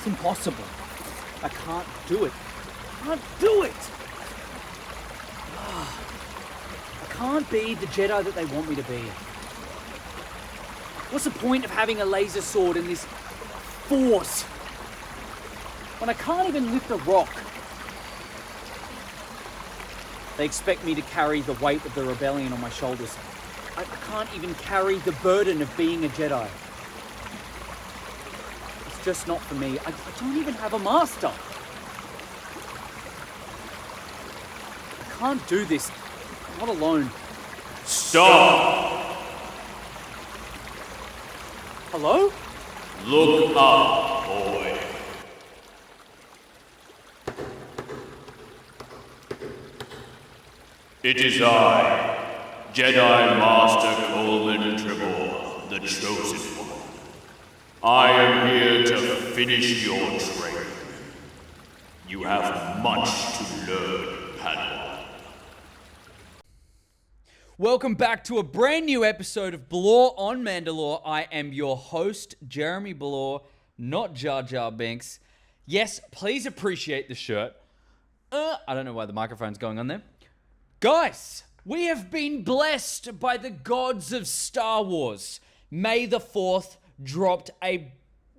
It's impossible. I can't do it. I can't do it! I can't be the Jedi that they want me to be. What's the point of having a laser sword in this force when I can't even lift a rock? They expect me to carry the weight of the rebellion on my shoulders. I can't even carry the burden of being a Jedi. It's just not for me. I don't even have a master. I can't do this. I'm not alone. Stop! Hello? Look up, boy. It is I, Jedi Master Coleman Tribble, the Chosen One. I am here to finish your training. You have much to learn, Padawan. Welcome back to a brand new episode of Balor on Mandalore. I am your host, Jeremy Balor, not Jar Jar Binks. Yes, please appreciate the shirt. I don't know why the microphone's going on there. Guys, we have been blessed by the gods of Star Wars. May the 4th dropped a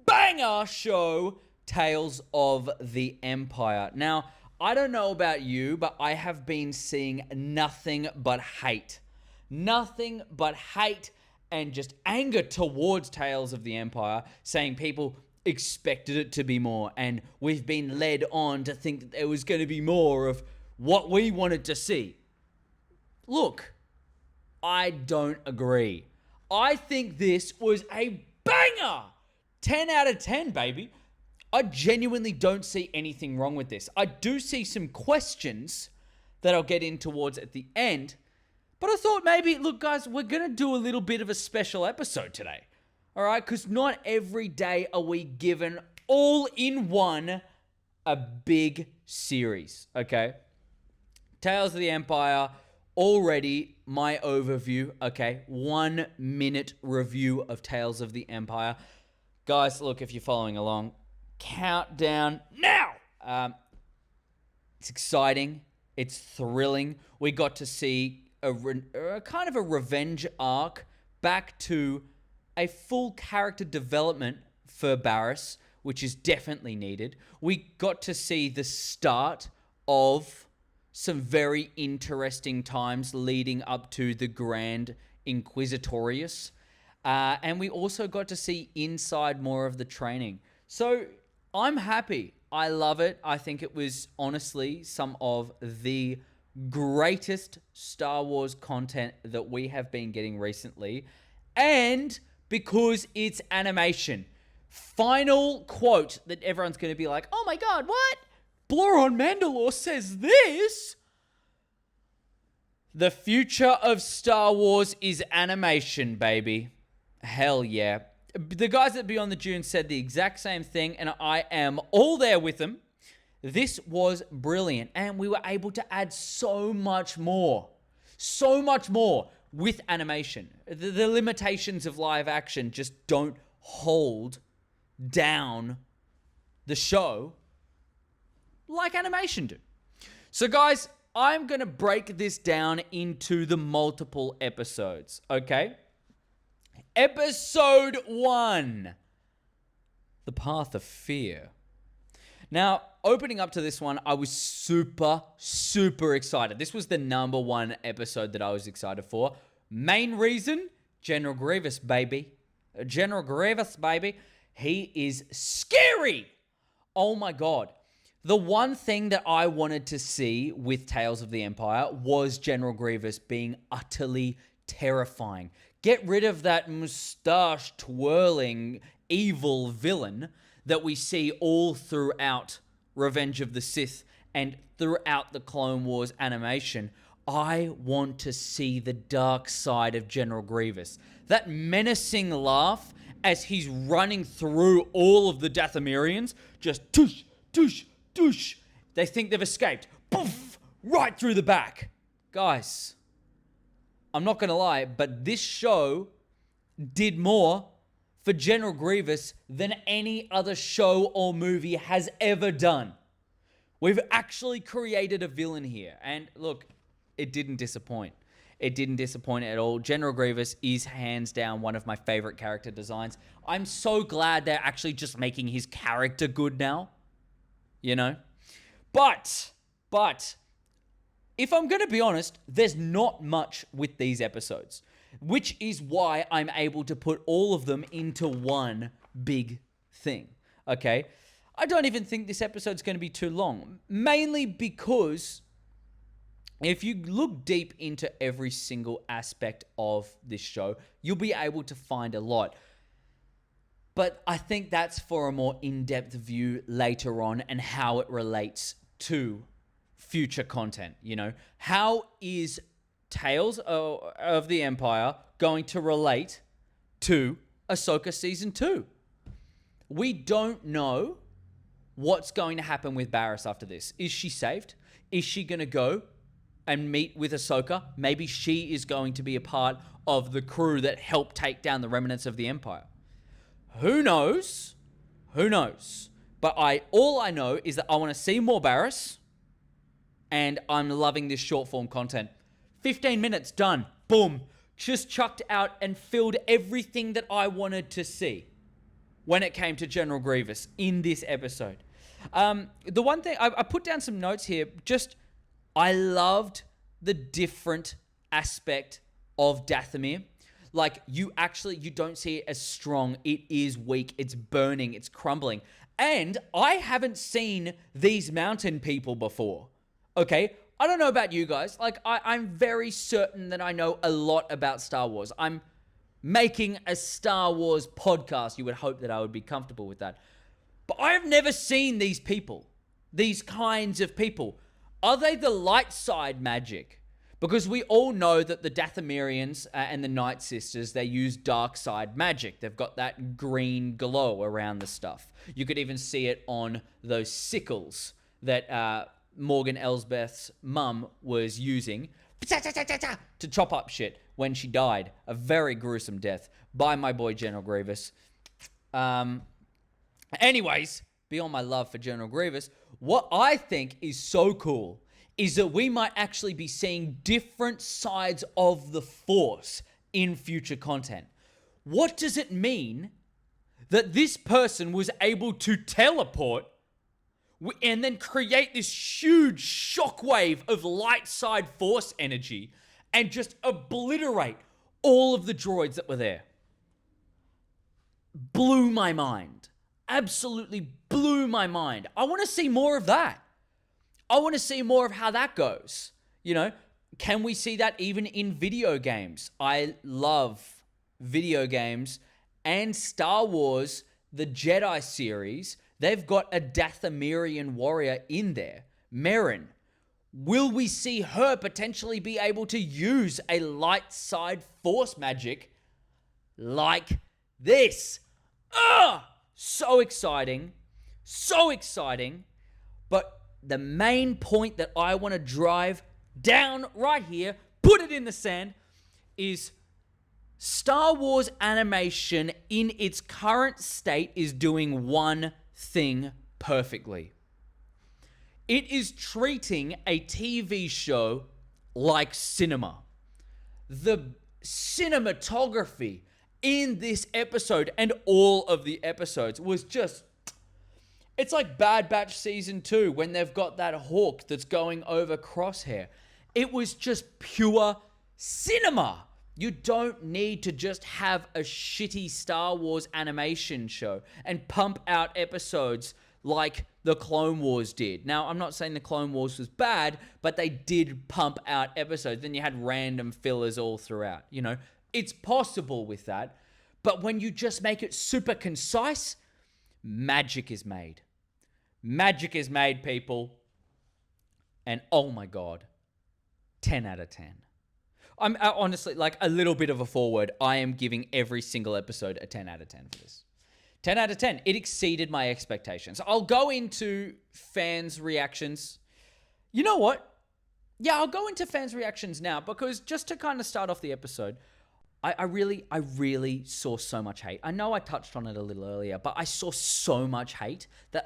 banger show, Tales of the Empire. Now, I don't know about you, but I have been seeing nothing but hate. Nothing but hate and just anger towards Tales of the Empire, saying people expected it to be more, and we've been led on to think that there was going to be more of what we wanted to see. Look, I don't agree. I think this was a banger! 10 out of 10, baby. I genuinely don't see anything wrong with this. I do see some questions that I'll get in towards at the end, but I thought maybe, look guys, we're going to do a little bit of a special episode today. All right? Because not every day are we given all in one a big series, okay? Tales of the Empire, already my overview, okay? 1 minute review of Tales of the Empire. Guys, look, if you're following along, countdown now! It's exciting. It's thrilling. We got to see a kind of a revenge arc back to a full character development for Barriss, which is definitely needed. We got to see the start of some very interesting times leading up to the Grand Inquisitorius. And we also got to see inside more of the training. So I'm happy. I love it. I think it was honestly some of the greatest Star Wars content that we have been getting recently. And because it's animation. Final quote that everyone's going to be like, oh my god, what? Balor on Mandalore says this? The future of Star Wars is animation, baby. Hell yeah. The guys at Beyond the Dunes said the exact same thing, and I am all there with them. This was brilliant, and we were able to add so much more with animation. The limitations of live action just don't hold down the show like animation do. So guys, I'm going to break this down into the multiple episodes, okay? Episode 1, The Path of Fear. Now, opening up to this one, I was super excited. This was the number 1 episode that I was excited for. Main reason, General Grievous, baby. General Grievous, baby. He is scary. Oh my god. The one thing that I wanted to see with Tales of the Empire was General Grievous being utterly terrifying. Get rid of that mustache twirling evil villain that we see all throughout Revenge of the Sith and throughout the Clone Wars animation. I want to see the dark side of General Grievous. That menacing laugh as he's running through all of the Dathomirians, just tush, tush, tush. They think they've escaped. Poof! Right through the back. Guys, I'm not going to lie, but this show did more for General Grievous than any other show or movie has ever done. We've actually created a villain here. And look, it didn't disappoint. It didn't disappoint at all. General Grievous is hands down one of my favorite character designs. I'm so glad they're actually just making his character good now. You know? But, if I'm going to be honest, there's not much with these episodes, which is why I'm able to put all of them into one big thing, okay? I don't even think this episode's going to be too long, mainly because if you look deep into every single aspect of this show, you'll be able to find a lot. But I think that's for a more in-depth view later on and how it relates to future content, you know? How is Tales of the Empire going to relate to Ahsoka Season 2? We don't know what's going to happen with Barriss after this. Is she saved? Is she going to go and meet with Ahsoka? Maybe she is going to be a part of the crew that helped take down the remnants of the Empire. Who knows? Who knows? But all I know is that I want to see more Barriss, and I'm loving this short form content. 15 minutes, done. Boom. Just chucked out and filled everything that I wanted to see when it came to General Grievous in this episode. The one thing, I put down some notes here, I loved the different aspect of Dathomir. Like, you don't see it as strong. It is weak. It's burning. It's crumbling. And I haven't seen these mountain people before. Okay? I don't know about you guys. Like, I'm very certain that I know a lot about Star Wars. I'm making a Star Wars podcast. You would hope that I would be comfortable with that. But I've never seen these people. These kinds of people. Are they the light side magic? Because we all know that the Dathomirians and the Night Sisters, they use dark side magic. They've got that green glow around the stuff. You could even see it on those sickles that Morgan Elsbeth's mum was using to chop up shit when she died. A very gruesome death by my boy General Grievous. Anyways, beyond my love for General Grievous, what I think is so cool is that we might actually be seeing different sides of the Force in future content. What does it mean that this person was able to teleport and then create this huge shockwave of light side Force energy and just obliterate all of the droids that were there? Blew my mind. Absolutely blew my mind. I want to see more of that. I want to see more of how that goes. You know, can we see that even in video games? I love video games and Star Wars, the Jedi series. They've got a Dathomirian warrior in there, Merrin. Will we see her potentially be able to use a light side Force magic like this? So exciting. So exciting. But the main point that I want to drive down right here, put it in the sand, is Star Wars animation in its current state is doing one thing perfectly. It is treating a TV show like cinema. The cinematography in this episode and all of the episodes was just... It's like Bad Batch Season 2 when they've got that hawk that's going over Crosshair. It was just pure cinema. You don't need to just have a shitty Star Wars animation show and pump out episodes like the Clone Wars did. Now, I'm not saying the Clone Wars was bad, but they did pump out episodes. Then you had random fillers all throughout. You know, it's possible with that. But when you just make it super concise, magic is made. Magic is made, people. And oh my God, 10 out of 10. I'm honestly, like, a little bit of a forward. I am giving every single episode a 10 out of 10 for this. 10 out of 10. It exceeded my expectations. I'll go into fans' reactions. You know what? Yeah, I'll go into fans' reactions now because just to kind of start off the episode, I really saw so much hate. I know I touched on it a little earlier, but I saw so much hate that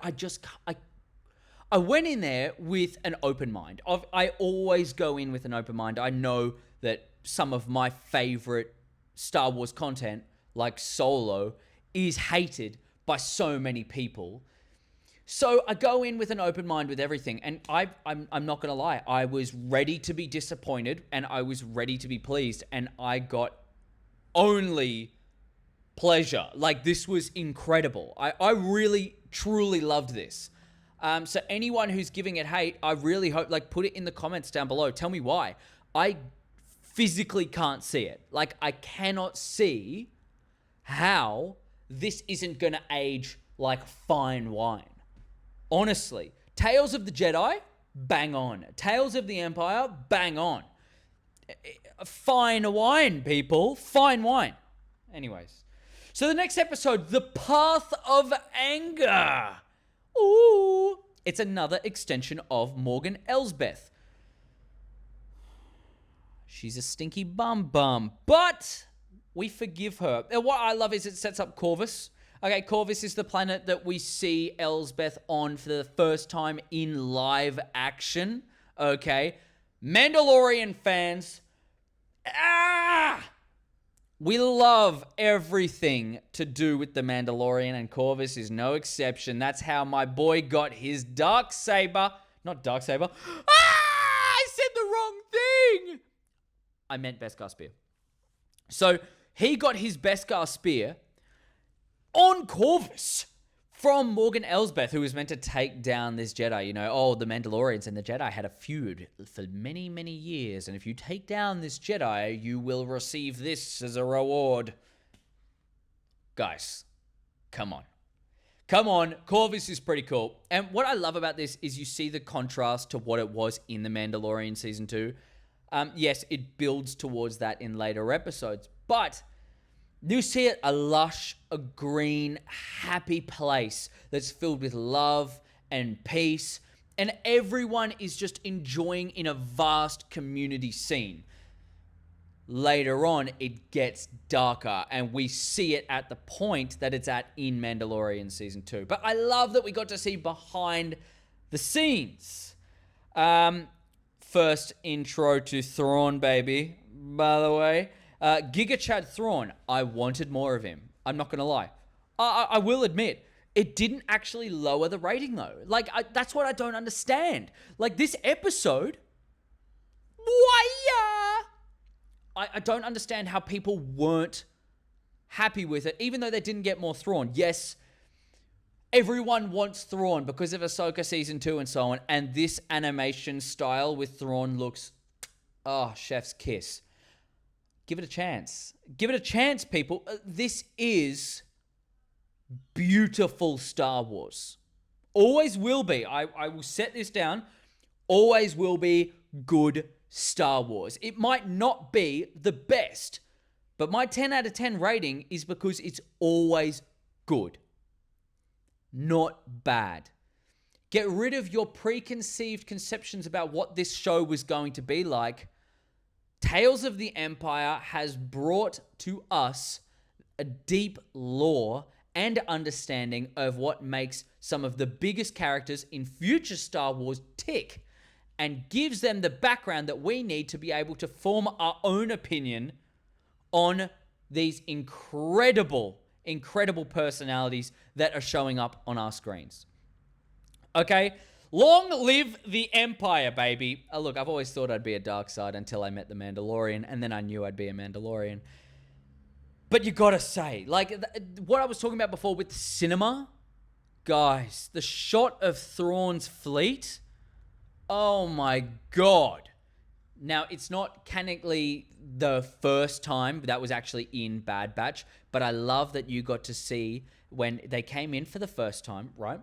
I went in there with an open mind. I always go in with an open mind. I know that some of my favorite Star Wars content, like Solo, is hated by so many people. So I go in with an open mind with everything, and I'm not gonna lie, I was ready to be disappointed, and I was ready to be pleased, and I got only pleasure. Like, this was incredible. I really, truly loved this. So anyone who's giving it hate, I really hope, like, put it in the comments down below. Tell me why. I physically can't see it. Like, I cannot see how this isn't going to age like fine wine. Honestly. Tales of the Jedi, bang on. Tales of the Empire, bang on. Fine wine, people. Fine wine. Anyways. So the next episode, The Path of Anger. Ooh. It's another extension of Morgan Elsbeth. She's a stinky bum, but we forgive her. And what I love is it sets up Corvus. Okay, Corvus is the planet that we see Elsbeth on for the first time in live action. Okay, Mandalorian fans, we love everything to do with the Mandalorian, and Corvus is no exception. That's how my boy got his Darksaber. Not Darksaber. I said the wrong thing. I meant Beskar Spear. So he got his Beskar Spear on Corvus from Morgan Elsbeth, who was meant to take down this Jedi. You know, the Mandalorians and the Jedi had a feud for many, many years. And if you take down this Jedi, you will receive this as a reward. Guys, come on. Come on. Corvus is pretty cool. And what I love about this is you see the contrast to what it was in The Mandalorian Season 2. Yes, it builds towards that in later episodes. But you see it, a lush, a green, happy place that's filled with love and peace, and everyone is just enjoying in a vast community scene. Later on, it gets darker, and we see it at the point that it's at in Mandalorian Season 2. But I love that we got to see behind the scenes. First intro to Thrawn Baby, by the way. Giga Chad Thrawn, I wanted more of him. I'm not going to lie. I will admit, it didn't actually lower the rating, though. Like, that's what I don't understand. Like, this episode, I don't understand how people weren't happy with it, even though they didn't get more Thrawn. Yes, everyone wants Thrawn because of Ahsoka Season 2 and so on, and this animation style with Thrawn looks, chef's kiss. Give it a chance. Give it a chance, people. This is beautiful Star Wars. Always will be. I will set this down. Always will be good Star Wars. It might not be the best, but my 10 out of 10 rating is because it's always good. Not bad. Get rid of your preconceived conceptions about what this show was going to be like. Tales of the Empire has brought to us a deep lore and understanding of what makes some of the biggest characters in future Star Wars tick, and gives them the background that we need to be able to form our own opinion on these incredible personalities that are showing up on our screens. Okay? Long live the Empire, baby. Look, I've always thought I'd be a dark side until I met the Mandalorian, and then I knew I'd be a Mandalorian. But you gotta say, like, what I was talking about before with cinema, guys, the shot of Thrawn's fleet, oh my god. Now, it's not canonically the first time that was actually in Bad Batch, but I love that you got to see when they came in for the first time, right?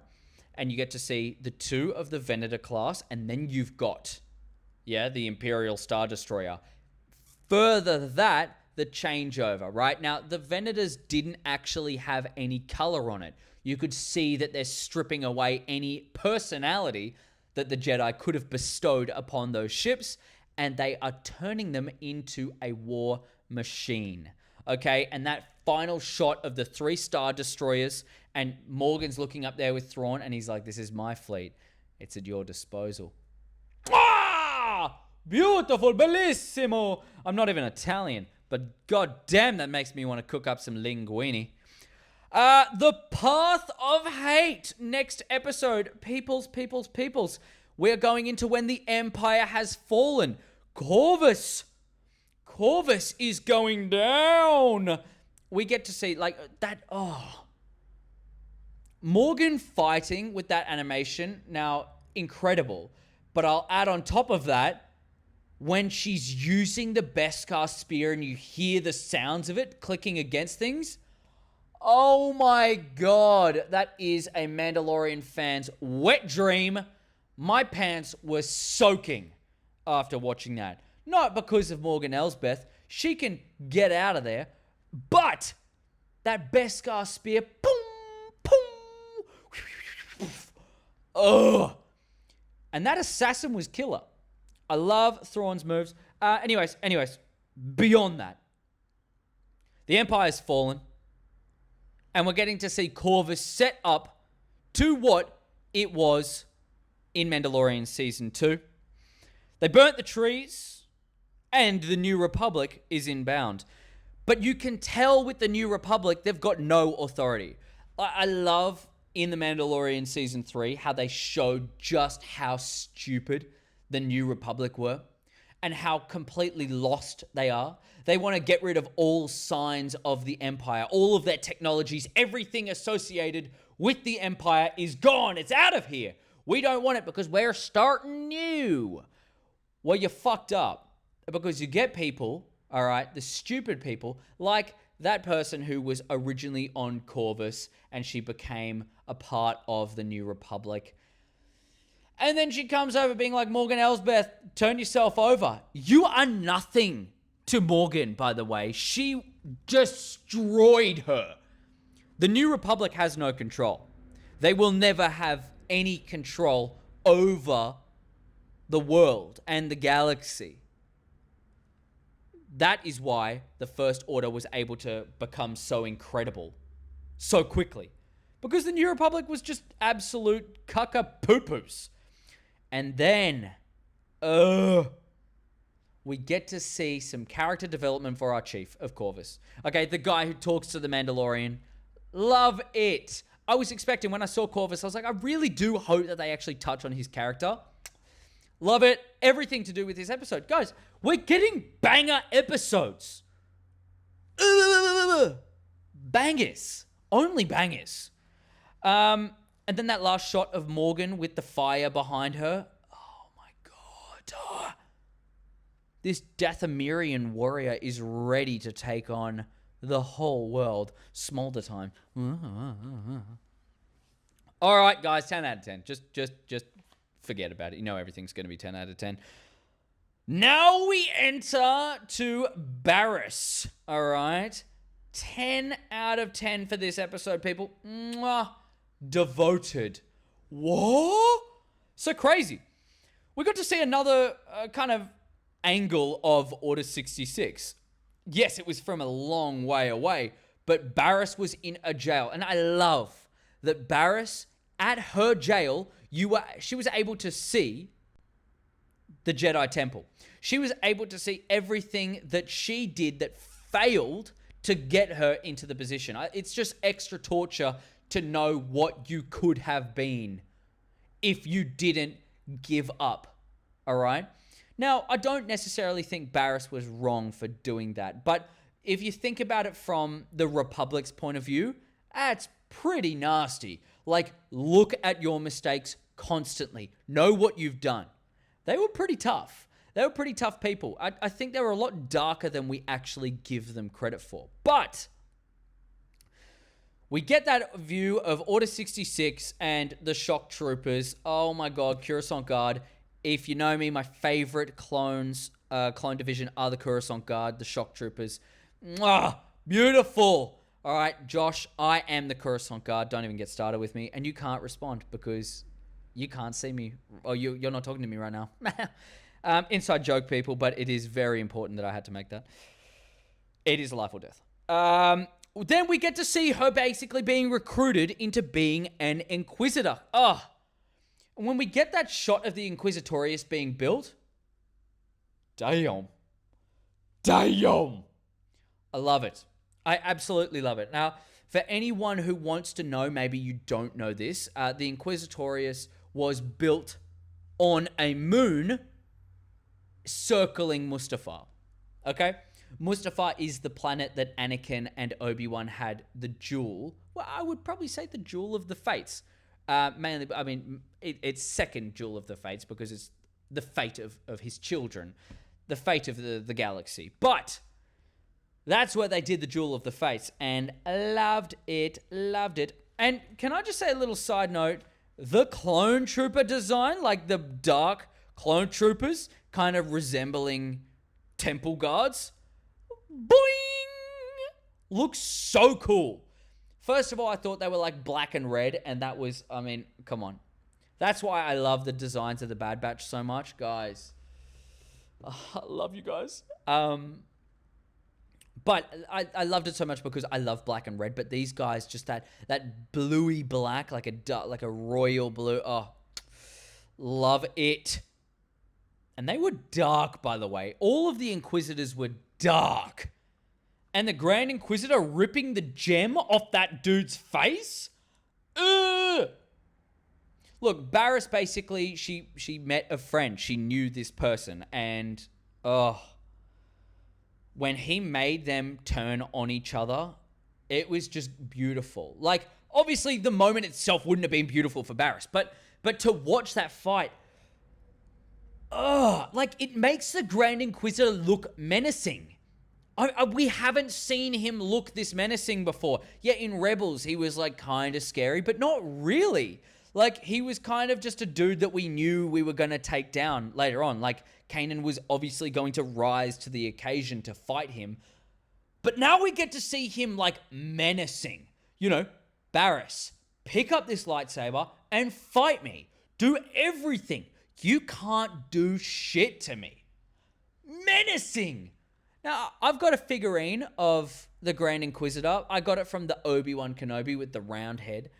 And you get to see the two of the Venator class, and then you've got, the Imperial Star Destroyer. Further that, the changeover, right? Now, the Venators didn't actually have any color on it. You could see that they're stripping away any personality that the Jedi could have bestowed upon those ships, and they are turning them into a war machine. okay? And that final shot of the 3 Star Destroyers, and Morgan's looking up there with Thrawn, and he's like, this is my fleet. It's at your disposal. Ah! Beautiful, bellissimo. I'm not even Italian, but god damn, that makes me want to cook up some linguine. The Path of Hate. Next episode. Peoples. We're going into when the Empire has fallen. Corvus is going down. We get to see, like, that, Morgan fighting with that animation. Now, incredible. But I'll add on top of that, when she's using the Beskar spear and you hear the sounds of it clicking against things. Oh my god, that is a Mandalorian fan's wet dream. My pants were soaking after watching that. Not because of Morgan Elsbeth. She can get out of there. But that Beskar spear, boom, boom. Ugh. And that assassin was killer. I love Thrawn's moves. Anyways, beyond that, the Empire's fallen. And we're getting to see Corvus set up to what it was in Mandalorian Season 2. They burnt the trees, and the New Republic is inbound. But you can tell with the New Republic, they've got no authority. I love in The Mandalorian Season 3 how they showed just how stupid the New Republic were and how completely lost they are. They want to get rid of all signs of the Empire, all of their technologies, everything associated with the Empire is gone. It's out of here. We don't want it because we're starting new. Well, you're fucked up because you get people, all right, the stupid people, like that person who was originally on Corvus and she became a part of the New Republic. And then she comes over being like, Morgan Elsbeth, turn yourself over. You are nothing to Morgan, by the way. She destroyed her. The New Republic has no control. They will never have any control over the world and the galaxy. That is why the First Order was able to become so incredible so quickly. Because the New Republic was just absolute caca-poo-poos. And then, we get to see some character development for our chief of Corvus. Okay, the guy who talks to the Mandalorian. Love it. I was expecting, when I saw Corvus, I was like, I really do hope that they actually touch on his character. Love it. Everything to do with this episode. Guys, we're getting banger episodes. Bangers. Only bangers. And then that last shot of Morgan with the fire behind her. Oh my god. This Dathomirian warrior is ready to take on the whole world. Smolder time. All right, guys, 10 out of 10. Just forget about it. You know everything's going to be 10 out of 10. Now we enter to Barriss. All right. 10 out of 10 for this episode, people. Mwah. Devoted. What? So crazy. We got to see another kind of angle of Order 66. Yes, it was from a long way away, but Barriss was in a jail. And I love that Barriss, at her jail, she was able to see the Jedi Temple. She was able to see everything that she did that failed to get her into the position. It's just extra torture to know what you could have been if you didn't give up, all right? Now, I don't necessarily think Barriss was wrong for doing that, but if you think about it from the Republic's point of view, that's pretty nasty. Like, look at your mistakes constantly. Know what you've done. They were pretty tough. They were pretty tough people. I think they were a lot darker than we actually give them credit for. But we get that view of Order 66 and the Shock Troopers. Oh my god, Coruscant Guard. If you know me, my favorite clone division are the Coruscant Guard, the Shock Troopers. Mwah, beautiful. All right, Josh, I am the Coruscant Guard. Don't even get started with me. And you can't respond because you can't see me. Or you're not talking to me right now. Inside joke, people, but it is very important that I had to make that. It is life or death. Then we get to see her basically being recruited into being an Inquisitor. And when we get that shot of the Inquisitorius being built, damn. I love it. I absolutely love it. Now, for anyone who wants to know, maybe you don't know this, the Inquisitorius was built on a moon circling Mustafar. Okay? Mustafar is the planet that Anakin and Obi-Wan had the jewel. Well, I would probably say the jewel of the fates. Mainly, I mean, it's second jewel of the fates because it's the fate of his children. The fate of the galaxy. But that's where they did the jewel of the fates. And loved it. And can I just say a little side note? The clone trooper design, like the dark clone troopers, kind of resembling temple guards. Boing! Looks so cool. First of all, I thought they were like black and red, and that was, I mean, come on. That's why I love the designs of the Bad Batch so much, guys. I love you guys. But I loved it so much because I love black and red, but these guys, just that bluey black, like a royal blue. Oh, love it. And they were dark, by the way. All of the Inquisitors were dark. And the Grand Inquisitor ripping the gem off that dude's face? Ugh! Look, Barriss basically, she met a friend. She knew this person. And, when he made them turn on each other, it was just beautiful. Like, obviously, the moment itself wouldn't have been beautiful for Barriss. But to watch that fight, like, it makes the Grand Inquisitor look menacing. We haven't seen him look this menacing before. Yeah, in Rebels, he was, like, kind of scary, but not really. Like, he was kind of just a dude that we knew we were going to take down later on. Like, Kanan was obviously going to rise to the occasion to fight him. But now we get to see him, like, menacing. You know, Barriss, pick up this lightsaber and fight me. Do everything. You can't do shit to me. Menacing. Now, I've got a figurine of the Grand Inquisitor. I got it from the Obi-Wan Kenobi with the round head.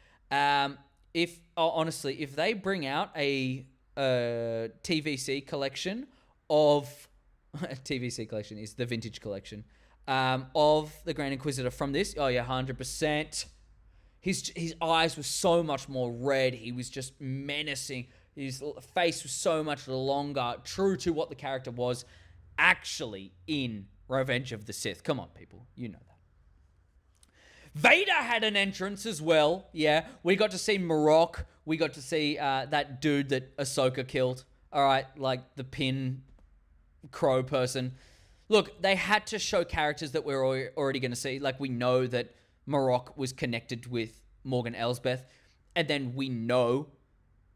Honestly, if they bring out a TVC collection of... TVC collection is the vintage collection of the Grand Inquisitor from this. Oh, yeah, 100%. His eyes were so much more red. He was just menacing. His face was so much longer, true to what the character was actually in Revenge of the Sith. Come on, people. You know that. Vader had an entrance as well. Yeah, we got to see Marok. We got to see that dude that Ahsoka killed. All right, like the pin crow person. Look, they had to show characters that we're already going to see. Like, we know that Marok was connected with Morgan Elsbeth. And then we know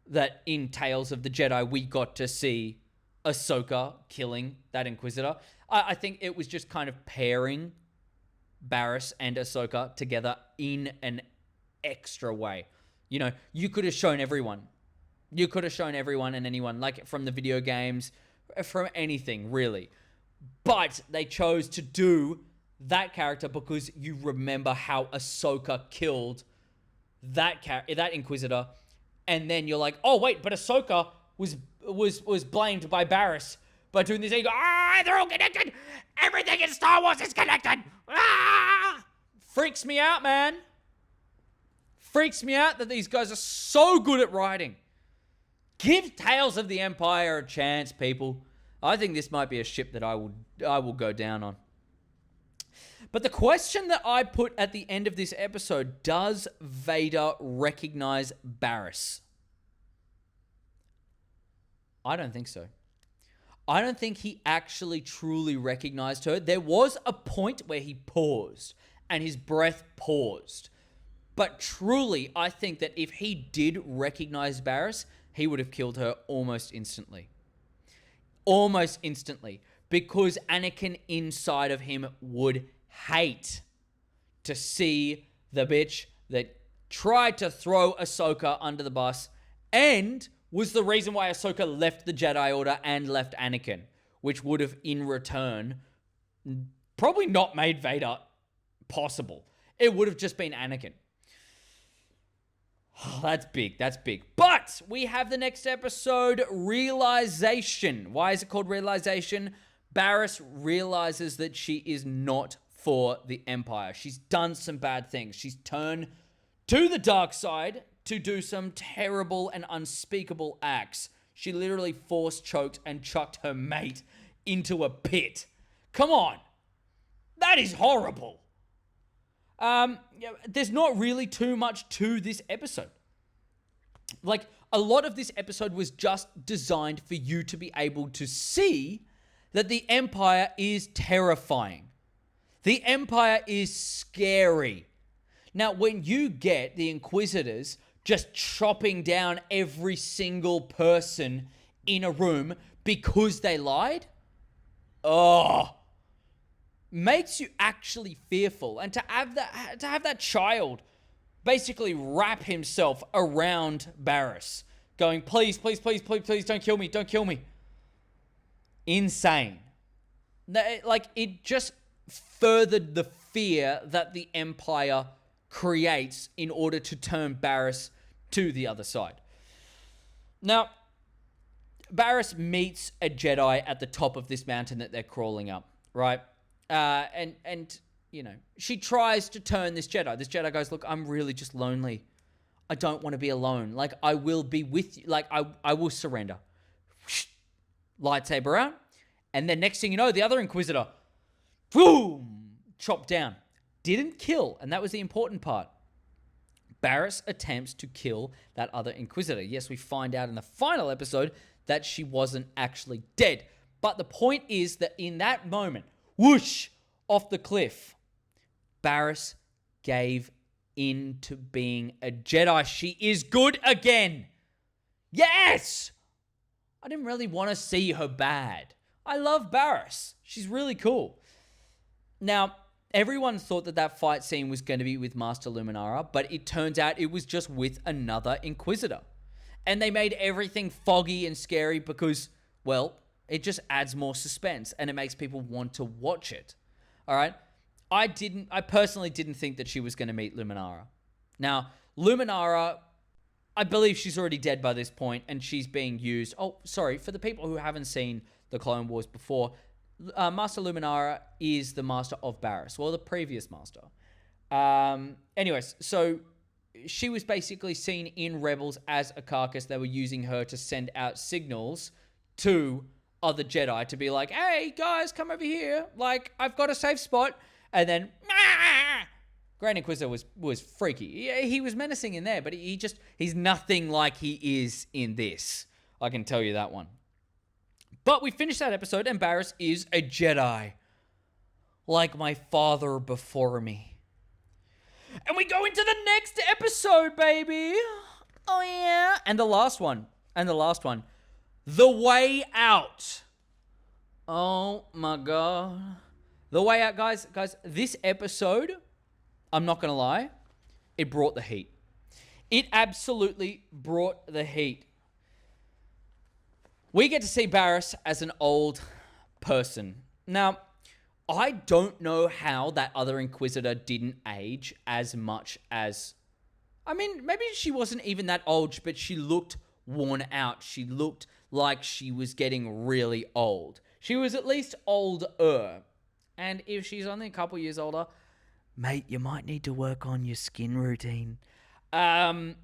that in Tales of the Jedi, we got to see Ahsoka killing that Inquisitor. I think it was just kind of pairing Barriss and Ahsoka together in an extra way. You know, you could have shown everyone. You could have shown everyone and anyone, like from the video games, from anything, really. But they chose to do that character because you remember how Ahsoka killed that Inquisitor. And then you're like, oh, wait, but Ahsoka was blamed by Barriss by doing this. And you go, they're all connected. Everything in Star Wars is connected. Freaks me out, man. Freaks me out that these guys are so good at writing. Give Tales of the Empire a chance, people. I think this might be a ship that I will go down on. But the question that I put at the end of this episode, does Vader recognize Barriss? I don't think so. I don't think he actually truly recognized her. There was a point where he paused and his breath paused. But truly, I think that if he did recognize Barriss, he would have killed her almost instantly. Almost instantly. Because Anakin inside of him would hate to see the bitch that tried to throw Ahsoka under the bus and was the reason why Ahsoka left the Jedi Order and left Anakin, which would have in return probably not made Vader possible. It would have just been Anakin. That's big. That's big. But we have the next episode, Realization. Why is it called Realization? Barriss realizes that she is not for the Empire. She's done some bad things. She's turned to the dark side to do some terrible and unspeakable acts. She literally force choked and chucked her mate into a pit. Come on. That is horrible. There's not really too much to this episode. Like, a lot of this episode was just designed for you to be able to see that the Empire is terrifying. The Empire is scary. Now, when you get the Inquisitors just chopping down every single person in a room because they lied, makes you actually fearful. And to have that child basically wrap himself around Barriss, going, please, please, please, please, please, don't kill me, don't kill me. Insane. Like, it just furthered the fear that the Empire creates in order to turn Barriss to the other side. Now, Barriss meets a Jedi at the top of this mountain that they're crawling up, right? And you know, she tries to turn this Jedi. This Jedi goes, look, I'm really just lonely. I don't want to be alone. Like, I will be with you. Like, I will surrender. Lightsaber out. And then next thing you know, the other Inquisitor, boom, chopped down. Didn't kill. And that was the important part. Barriss attempts to kill that other Inquisitor. Yes, we find out in the final episode that she wasn't actually dead. But the point is that in that moment, whoosh, off the cliff, Barriss gave in to being a Jedi. She is good again. Yes! I didn't really want to see her bad. I love Barriss. She's really cool. Now, everyone thought that fight scene was going to be with Master Luminara, but it turns out it was just with another Inquisitor. And they made everything foggy and scary because, well, it just adds more suspense and it makes people want to watch it. All right? I personally didn't think that she was going to meet Luminara. Now, Luminara, I believe she's already dead by this point and she's being used. Oh, sorry, for the people who haven't seen the Clone Wars before, Master Luminara is the master of Barriss, well, the previous master. Anyways, so she was basically seen in Rebels as a carcass. They were using her to send out signals to other Jedi to be like, hey, guys, come over here. Like, I've got a safe spot. And then, Grand Inquisitor was freaky. He was menacing in there, but he's nothing like he is in this. I can tell you that one. But we finished that episode, and Barriss is a Jedi. Like my father before me. And we go into the next episode, baby. Oh, yeah. And the last one. The Way Out. Oh, my God. The Way Out, guys, this episode, I'm not going to lie, it brought the heat. It absolutely brought the heat. We get to see Barriss as an old person. Now, I don't know how that other Inquisitor didn't age as much as... I mean, maybe she wasn't even that old, but she looked worn out. She looked like she was getting really old. She was at least older. And if she's only a couple years older, mate, you might need to work on your skin routine. But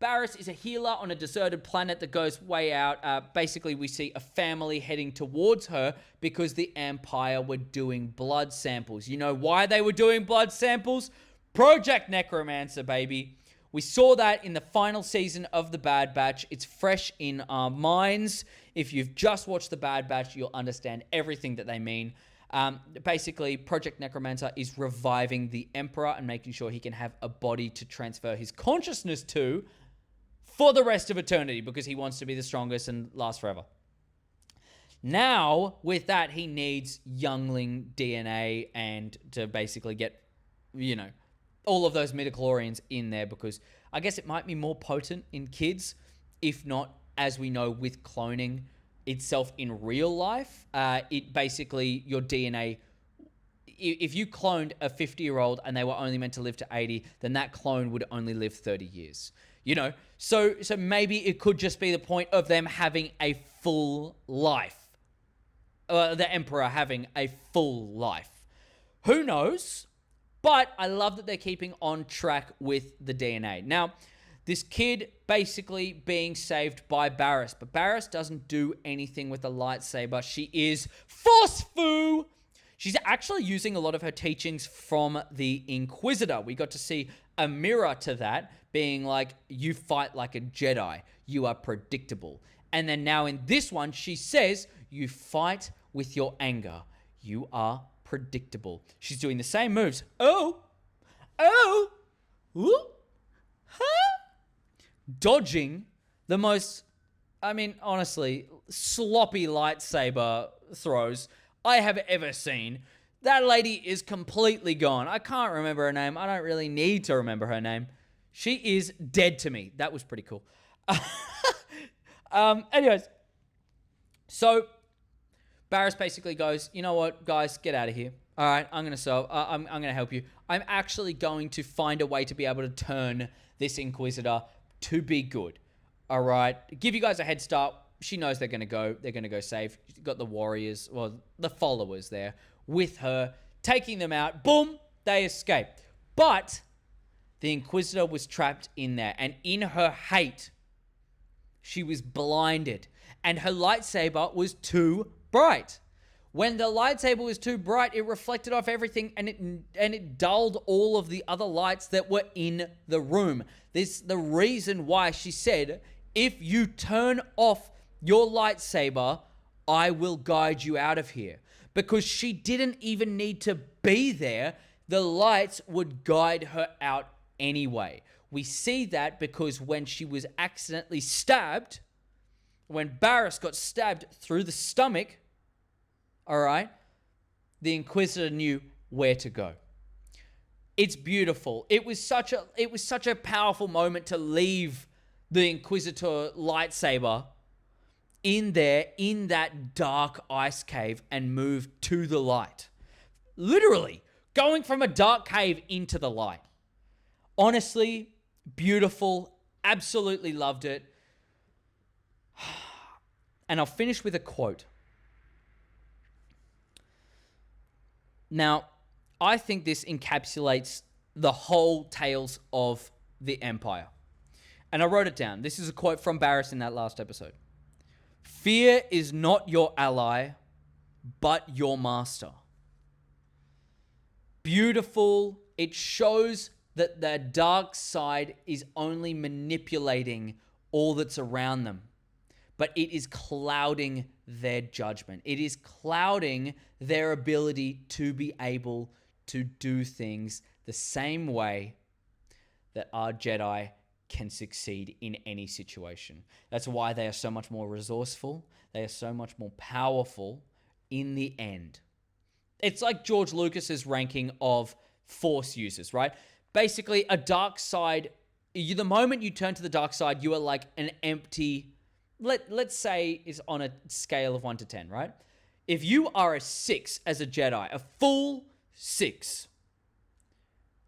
Barriss is a healer on a deserted planet that goes way out. Basically, we see a family heading towards her because the Empire were doing blood samples. You know why they were doing blood samples? Project Necromancer, baby. We saw that in the final season of The Bad Batch. It's fresh in our minds. If you've just watched The Bad Batch, you'll understand everything that they mean. Basically, Project Necromancer is reviving the Emperor and making sure he can have a body to transfer his consciousness to for the rest of eternity because he wants to be the strongest and last forever. Now, with that, he needs youngling DNA and to basically get, you know, all of those midichlorians in there because I guess it might be more potent in kids, if not, as we know, with cloning itself in real life. It basically, your DNA if you cloned a 50-year-old and they were only meant to live to 80, then that clone would only live 30 years. You know, so maybe it could just be the point of them having a full life. The Emperor having a full life. Who knows? But I love that they're keeping on track with the DNA. Now, this kid basically being saved by Barriss, but Barriss doesn't do anything with the lightsaber. She is forceful. She's actually using a lot of her teachings from the Inquisitor. We got to see a mirror to that, being like, you fight like a Jedi. You are predictable. And then now in this one, she says, you fight with your anger. You are predictable. She's doing the same moves. Oh, ooh, huh? Dodging the most, I mean, honestly, sloppy lightsaber throws I have ever seen. That lady is completely gone. I can't remember her name. I don't really need to remember her name. She is dead to me. That was pretty cool. Anyways, so Barriss basically goes, you know what, guys, get out of here. All right, I'm gonna help you. I'm actually going to find a way to be able to turn this Inquisitor to be good. All right, give you guys a head start. She knows they're gonna go save. She's got the warriors, well, the followers there with her, taking them out. Boom, they escape. But the Inquisitor was trapped in there, and in her hate, she was blinded, and her lightsaber was too bright. When the lightsaber was too bright, it reflected off everything, and it dulled all of the other lights that were in the room. This is the reason why she said, if you turn off your lightsaber, I will guide you out of here. Because she didn't even need to be there. The lights would guide her out anyway. We see that because when she was accidentally stabbed, when Barriss got stabbed through the stomach, all right, the Inquisitor knew where to go. It's beautiful. It was such a powerful moment to leave the Inquisitor lightsaber in there, in that dark ice cave, and move to the light. Literally, going from a dark cave into the light. Honestly, beautiful. Absolutely loved it. And I'll finish with a quote. Now, I think this encapsulates the whole tales of the Empire. And I wrote it down. This is a quote from Barriss in that last episode. Fear is not your ally, but your master. Beautiful. It shows that the dark side is only manipulating all that's around them. But it is clouding their judgment. It is clouding their ability to be able to do things the same way that our Jedi can succeed in any situation. That's why they are so much more resourceful. They are so much more powerful in the end. It's like George Lucas's ranking of Force users, right? Basically, a dark side, the moment you turn to the dark side, you are like an empty, let's say is on a scale of 1 to 10, right? If you are a 6 as a Jedi, a full 6,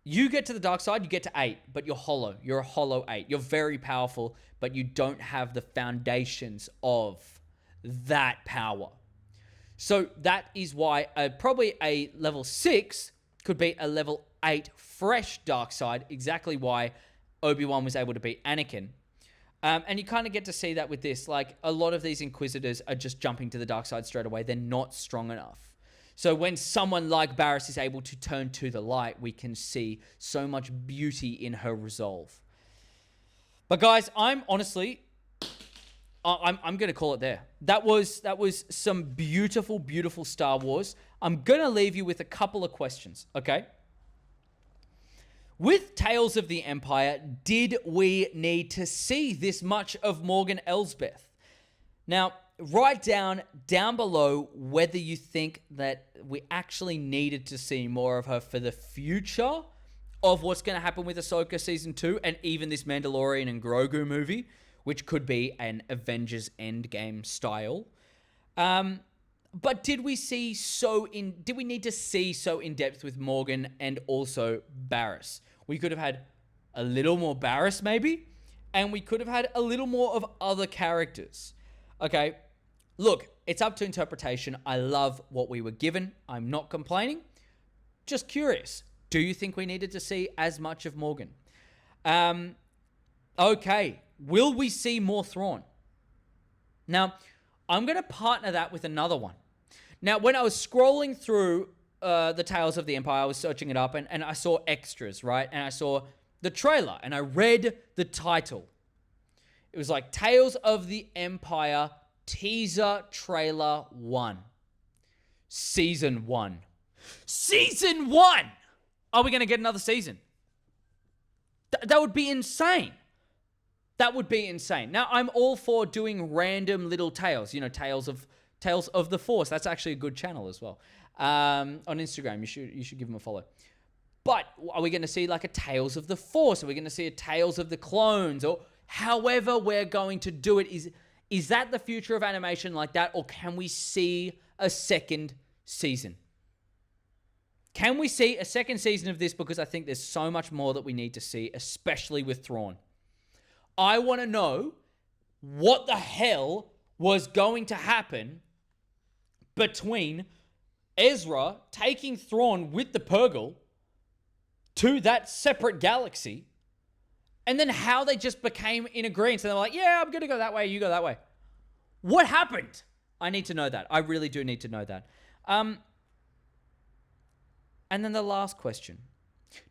you get to the dark side, you get to 8, but you're hollow. You're a hollow 8. You're very powerful, but you don't have the foundations of that power. So that is why probably a level 6 could be a level 8 fresh dark side, exactly why Obi-Wan was able to beat Anakin. And you kind of get to see that with this. Like, a lot of these Inquisitors are just jumping to the dark side straight away. They're not strong enough. So when someone like Barriss is able to turn to the light, we can see so much beauty in her resolve. But guys, I'm honestly, I'm going to call it there. That was some beautiful, beautiful Star Wars. I'm going to leave you with a couple of questions, okay? With Tales of the Empire, did we need to see this much of Morgan Elsbeth? Now, write down below whether you think that we actually needed to see more of her for the future of what's going to happen with Ahsoka Season 2 and even this Mandalorian and Grogu movie, which could be an Avengers Endgame style. But did we need to see so in depth with Morgan and also Barriss? We could have had a little more Barriss maybe, and we could have had a little more of other characters. Okay, look, it's up to interpretation. I love what we were given. I'm not complaining. Just curious. Do you think we needed to see as much of Morgan? Okay, will we see more Thrawn? Now, I'm going to partner that with another one. Now, when I was scrolling through the Tales of the Empire, I was searching it up, and I saw extras, right? And I saw the trailer, and I read the title. It was like Tales of the Empire Teaser Trailer 1. Season 1. Season 1! Are we going to get another season? That would be insane. That would be insane. Now, I'm all for doing random little tales. You know, Tales of the Force. That's actually a good channel as well. On Instagram, you should give them a follow. But are we going to see like a Tales of the Force? Are we going to see a Tales of the Clones? Or however we're going to do it. Is that the future of animation like that? Or can we see a second season? Can we see a second season of this? Because I think there's so much more that we need to see, especially with Thrawn. I want to know what the hell was going to happen between Ezra taking Thrawn with the Purgle to that separate galaxy, and then how they just became in agreement. So they're like, yeah, I'm going to go that way, you go that way. What happened? I need to know that. I really do need to know that. And then the last question.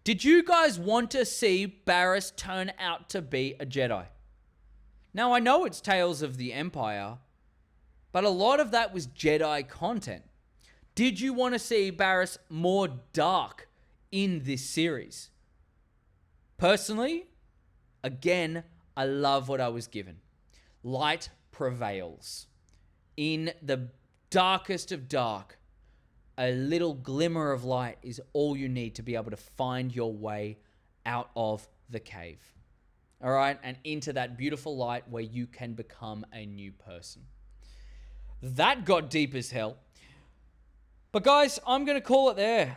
Did you guys want to see Barriss turn out to be a Jedi? Now, I know it's Tales of the Empire, but a lot of that was Jedi content. Did you want to see Barriss more dark in this series? Personally, again, I love what I was given. Light prevails. In the darkest of dark, a little glimmer of light is all you need to be able to find your way out of the cave. All right? And into that beautiful light where you can become a new person. That got deep as hell. But guys, I'm going to call it there.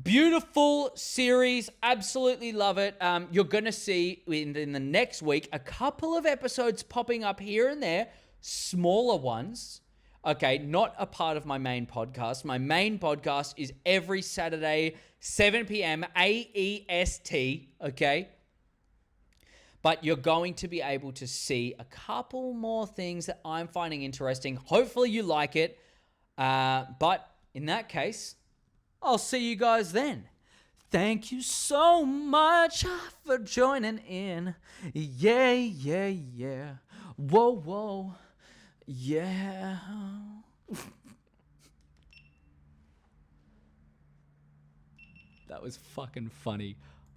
Beautiful series. Absolutely love it. You're going to see in the next week a couple of episodes popping up here and there. Smaller ones. Okay, not a part of my main podcast. My main podcast is every Saturday, 7 p.m. AEST, okay? But you're going to be able to see a couple more things that I'm finding interesting. Hopefully you like it. But in that case, I'll see you guys then. Thank you so much for joining in. Yeah, yeah, yeah. Whoa, whoa. Yeah. That was fucking funny.